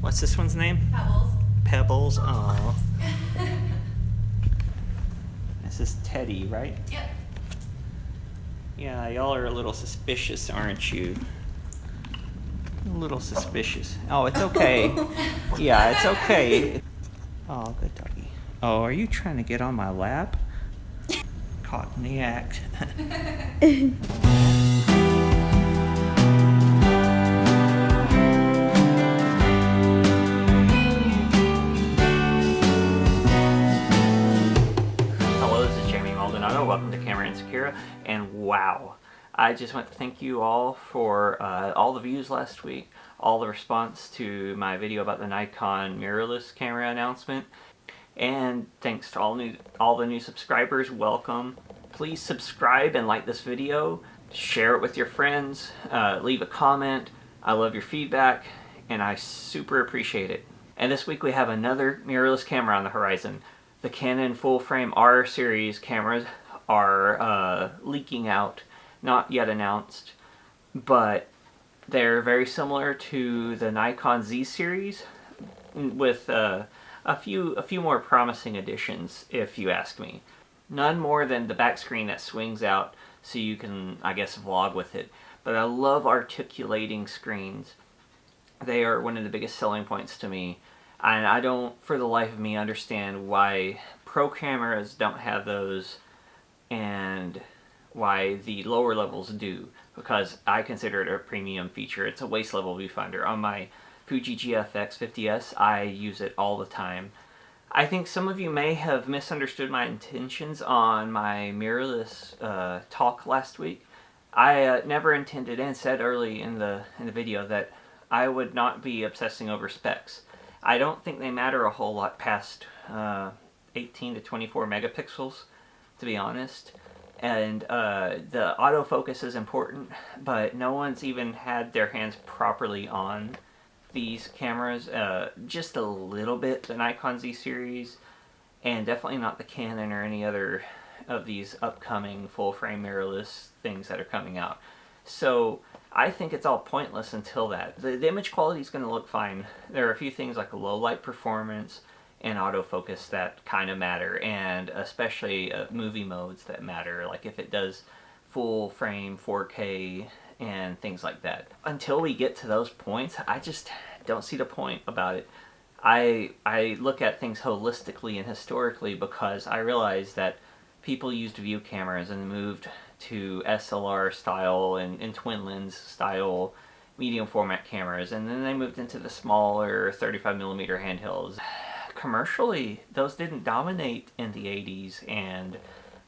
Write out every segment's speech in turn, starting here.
What's this one's name? Pebbles. Pebbles. Oh. This is Teddy, right? Yep. Yeah, y'all are a little suspicious, aren't you? A little suspicious. Oh, it's okay. Yeah, it's okay. Oh, good doggy. Oh, are you trying to get on my lap? Caught in the act. Hello, this is Jamie Maldonado. Welcome to Camera Insecura. And wow, I just want to thank you all for all the views last week, all the response to my video about the Nikon mirrorless camera announcement, and thanks to all the new subscribers. Welcome. Please subscribe and like this video, share it with your friends, leave a comment. I love your feedback, and I super appreciate it. And this week we have another mirrorless camera on the horizon. The Canon full-frame R series cameras are leaking out, not yet announced, but they're very similar to the Nikon Z series, with a few more promising additions, if you ask me. None more than the back screen that swings out so you can, I guess, vlog with it. But I love articulating screens. They are one of the biggest selling points to me. And I don't, for the life of me, understand why pro cameras don't have those and why the lower levels do, because I consider it a premium feature. It's a waist level viewfinder. On my Fuji GFX 50S, I use it all the time. I think some of you may have misunderstood my intentions on my mirrorless talk last week. I never intended, and said early in the video, that I would not be obsessing over specs. I don't think they matter a whole lot past 18 to 24 megapixels, to be honest. And the autofocus is important, but no one's even had their hands properly on these cameras. Just a little bit, the Nikon Z series, and definitely not the Canon or any other of these upcoming full-frame mirrorless things that are coming out. So I think it's all pointless until that. The image quality is going to look fine. There are a few things like low light performance and autofocus that kind of matter, and especially movie modes that matter, like if it does full frame 4K and things like that. Until we get to those points, I just don't see the point about it. I look at things holistically and historically, because I realize that people used view cameras and moved to SLR style and twin lens style medium format cameras, and then they moved into the smaller 35mm handhelds. Commercially, those didn't dominate in the 80s and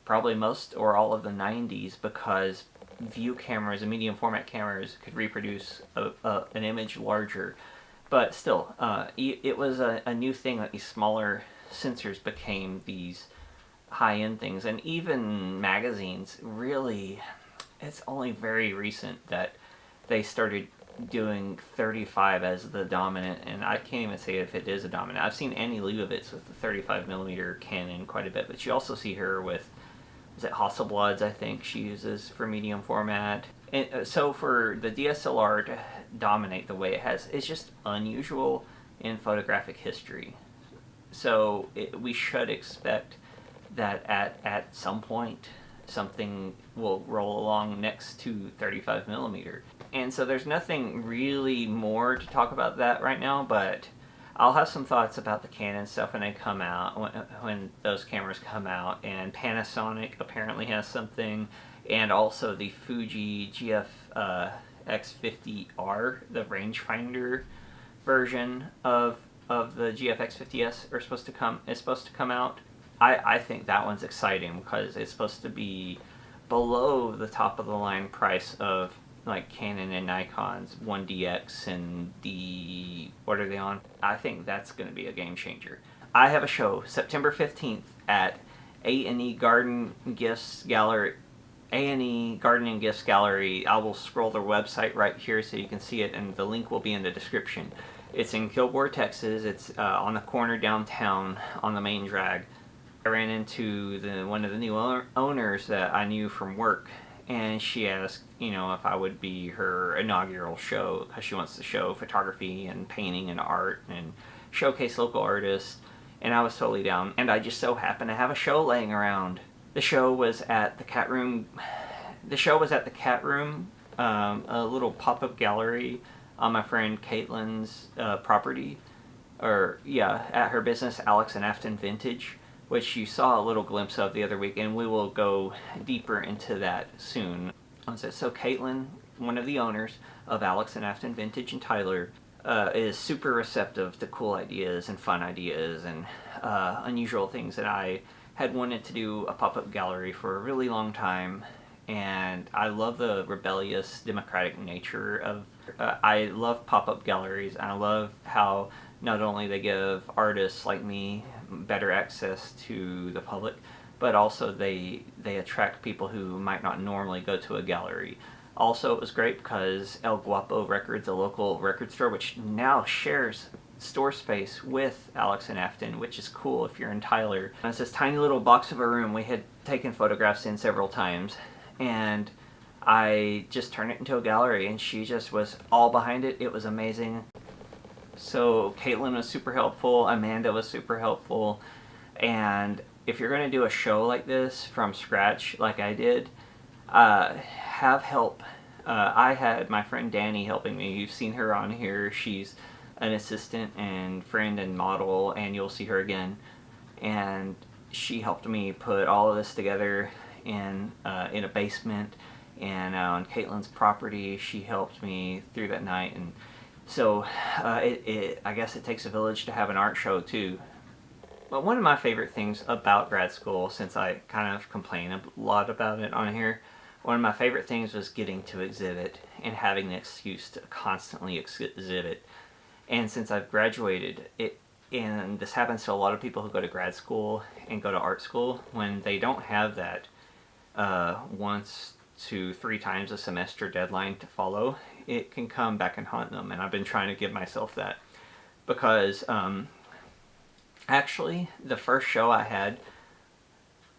probably most or all of the 90s, because view cameras and medium format cameras could reproduce an image larger. But still, it was a new thing that these smaller sensors became these high-end things. And even magazines, really, it's only very recent that they started doing 35 as the dominant, and I can't even say if it is a dominant. I've seen Annie Leibovitz with the 35mm Canon quite a bit, but you also see her with, is it Hasselblad's, I think she uses for medium format. And so for the DSLR to dominate the way it has, it's just unusual in photographic history. So we should expect that at some point something will roll along next to 35mm. And so there's nothing really more to talk about that right now, but I'll have some thoughts about the Canon stuff when they come out, when those cameras come out. And Panasonic apparently has something, and also the Fuji X50R, the rangefinder version of the GFX 50S is supposed to come out. I think that one's exciting because it's supposed to be below the top of the line price of like Canon and Nikon's 1DX and what are they on? I think that's going to be a game changer. I have a show September 15th at A&E Garden Gifts Gallery. A&E Garden and Gifts Gallery. I will scroll their website right here so you can see it, and the link will be in the description. It's in Kilgore, Texas. It's on the corner downtown on the main drag. I ran into one of the new owners that I knew from work, and she asked, if I would be her inaugural show, because she wants to show photography and painting and art and showcase local artists. And I was totally down. And I just so happened to have a show laying around. The show was at the Cat Room. A little pop-up gallery on my friend Caitlin's property, or yeah, at her business, Alex and Afton Vintage, which you saw a little glimpse of the other week, and we will go deeper into that soon. So Caitlin, one of the owners of Alex and Afton Vintage in Tyler, is super receptive to cool ideas and fun ideas and unusual things. And I had wanted to do a pop-up gallery for a really long time, and I love the rebellious, democratic nature of I love pop-up galleries, and I love how not only they give artists like me better access to the public, but also they attract people who might not normally go to a gallery. Also, it was great because El Guapo Records, a local record store, which now shares store space with Alex and Afton, which is cool if you're in Tyler. And it's this tiny little box of a room we had taken photographs in several times, and I just turned it into a gallery, and she just was all behind it. It was amazing. So Caitlin was super helpful, Amanda was super helpful, and if you're going to do a show like this from scratch, like I did, have help. I had my friend Danny helping me. You've seen her on here. She's an assistant and friend and model, and you'll see her again. And she helped me put all of this together in a basement, and on Caitlin's property. She helped me through that night, and so I guess it takes a village to have an art show too. But one of my favorite things about grad school, since I kind of complain a lot about it on here, one of my favorite things was getting to exhibit and having the excuse to constantly exhibit. And since I've graduated, and this happens to a lot of people who go to grad school and go to art school, when they don't have that once to 3 times a semester deadline to follow, it can come back and haunt them. And I've been trying to give myself that, because actually the first show I had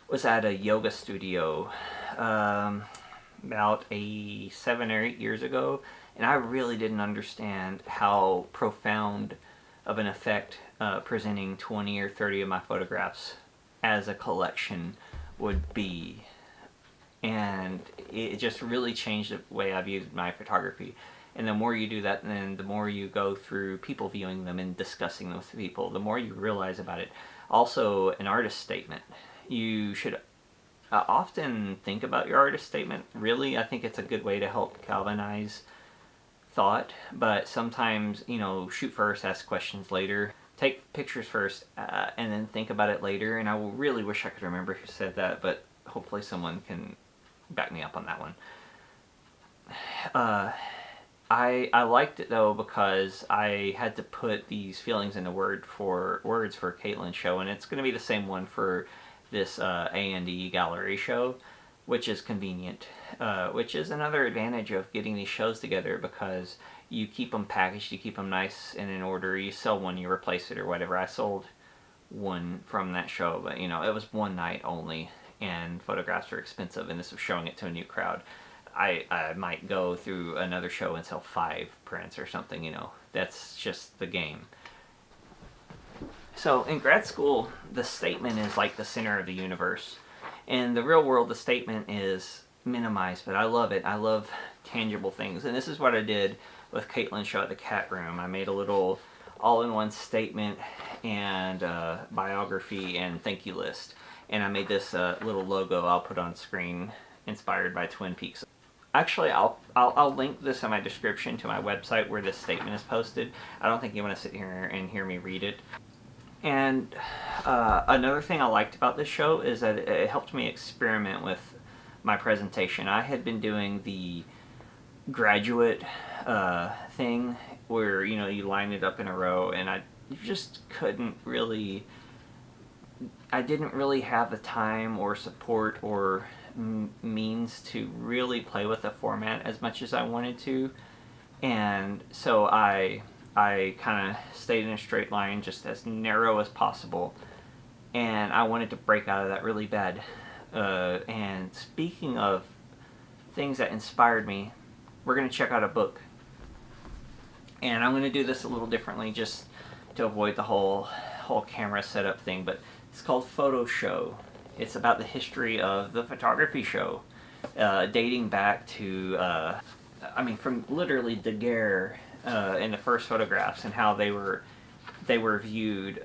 was at a yoga studio about 7 or 8 years ago, and I really didn't understand how profound of an effect presenting 20 or 30 of my photographs as a collection would be. And it just really changed the way I viewed my photography. And the more you do that, then the more you go through people viewing them and discussing them with people, the more you realize about it. Also, an artist statement. You should often think about your artist statement. Really, I think it's a good way to help galvanize thought. But sometimes, shoot first, ask questions later. Take pictures first, and then think about it later. And I really wish I could remember who said that, but hopefully someone can back me up on that one. I liked it though, because I had to put these feelings into words for Caitlin's show, and it's going to be the same one for this A&E gallery show, which is convenient, which is another advantage of getting these shows together, because you keep them packaged, you keep them nice and in order. You sell one, you replace it or whatever. I sold one from that show, but it was one night only, and photographs are expensive, and this was showing it to a new crowd. I might go through another show and sell 5 prints or something, That's just the game. So in grad school, the statement is like the center of the universe. In the real world, the statement is minimized, but I love it. I love tangible things. And this is what I did with Caitlin's show at the Cat Room. I made a little all-in-one statement and biography and thank you list. And I made this little logo I'll put on screen, inspired by Twin Peaks. Actually, I'll link this in my description to my website where this statement is posted. I don't think you want to sit here and hear me read it. And another thing I liked about this show is that it helped me experiment with my presentation. I had been doing the graduate thing where you line it up in a row, and I just couldn't really. I didn't really have the time or support or means to really play with the format as much as I wanted to, and so I kind of stayed in a straight line, just as narrow as possible, and I wanted to break out of that really bad. And speaking of things that inspired me, we're going to check out a book. And I'm going to do this a little differently just to avoid the whole camera setup thing, but it's called Photo Show. It's about the history of the photography show, dating back to, from literally Daguerre in the first photographs, and how they were viewed.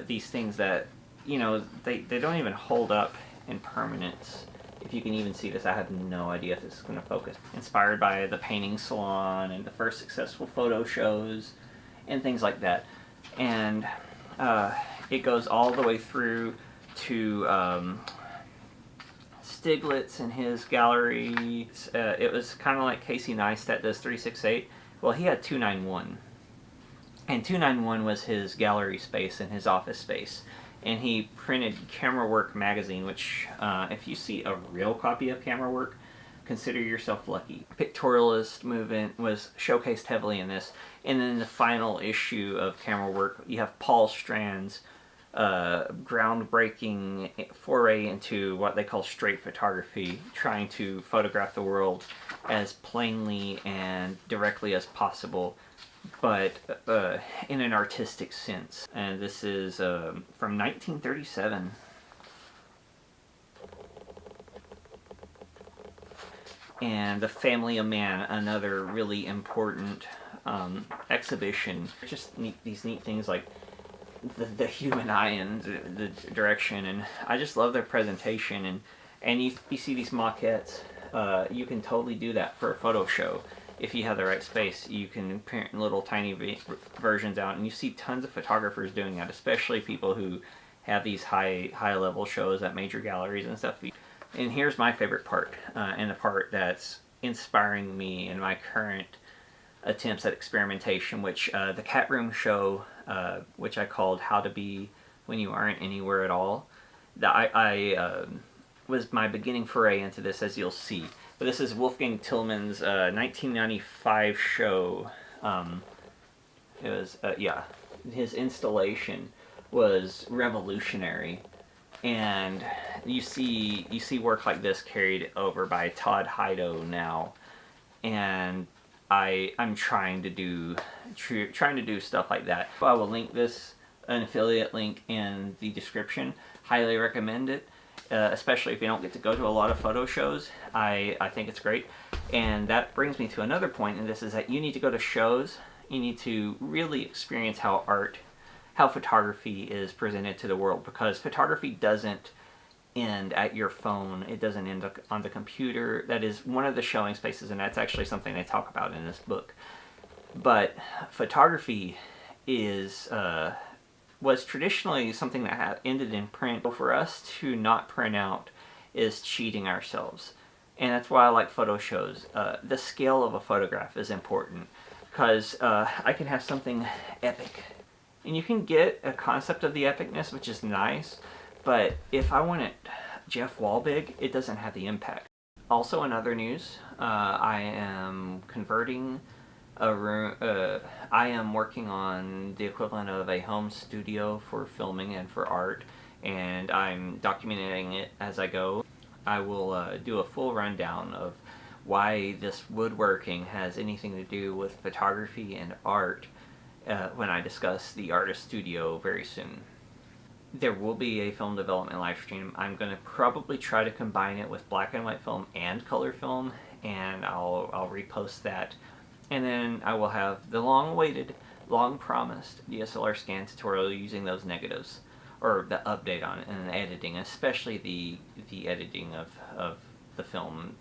These things that, they don't even hold up in permanence. If you can even see this, I have no idea if this is going to focus. Inspired by the painting salon and the first successful photo shows and things like that. And it goes all the way through to Stiglitz and his gallery. It was kind of like Casey Neistat does 368. Well, he had 291. And 291 was his gallery space and his office space. And he printed Camera Work magazine, which, if you see a real copy of Camera Work, consider yourself lucky. Pictorialist movement was showcased heavily in this. And then in the final issue of Camera Work, you have Paul Strand's groundbreaking foray into what they call straight photography, trying to photograph the world as plainly and directly as possible, but in an artistic sense. And this is from 1937. And The Family of Man, another really important exhibition. Just these neat things like the human eye and the direction, and I just love their presentation. And you see these maquettes. You can totally do that for a photo show. If you have the right space, you can print little tiny versions out, and you see tons of photographers doing that, especially people who have these high level shows at major galleries and stuff. And here's my favorite part, and the part that's inspiring me in my current attempts at experimentation, which the Cat Room show, which I called How to Be When You Aren't Anywhere at All, that I was my beginning foray into this, as you'll see. But this is Wolfgang Tillman's 1995 show. It was, his installation was revolutionary. And you see work like this carried over by Todd Hido now, and I'm trying to do stuff like that. I will link this, an affiliate link, in the description. Highly recommend it, especially if you don't get to go to a lot of photo shows. I think it's great. And that brings me to another point, and this is that you need to go to shows. You need to really experience how photography is presented to the world, because photography doesn't end at your phone. It doesn't end on the computer. That is one of the showing spaces, and that's actually something they talk about in this book. But photography was traditionally something that had ended in print. For us to not print out is cheating ourselves. And that's why I like photo shows. The scale of a photograph is important, because I can have something epic. And you can get a concept of the epicness, which is nice, but if I want it Jeff Wall big, it doesn't have the impact. Also, in other news, I am converting a room. I am working on the equivalent of a home studio for filming and for art, and I'm documenting it as I go. I will do a full rundown of why this woodworking has anything to do with photography and art when I discuss the artist studio very soon. There will be a film development live stream. I'm going to probably try to combine it with black and white film and color film, and I'll repost that. And then I will have the long-awaited, long-promised DSLR scan tutorial using those negatives, or the update on it, and the editing, especially the editing of the film,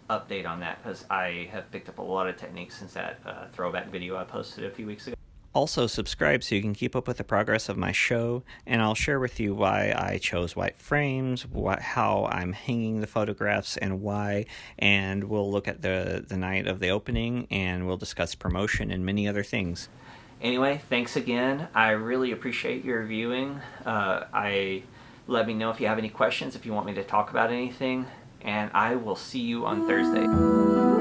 update on that, because I have picked up a lot of techniques since that throwback video I posted a few weeks ago. Also, subscribe so you can keep up with the progress of my show, and I'll share with you why I chose white frames, how I'm hanging the photographs, and why, and we'll look at the night of the opening, and we'll discuss promotion and many other things. Anyway, thanks again. I really appreciate your viewing. Let me know if you have any questions, if you want me to talk about anything, and I will see you on Thursday.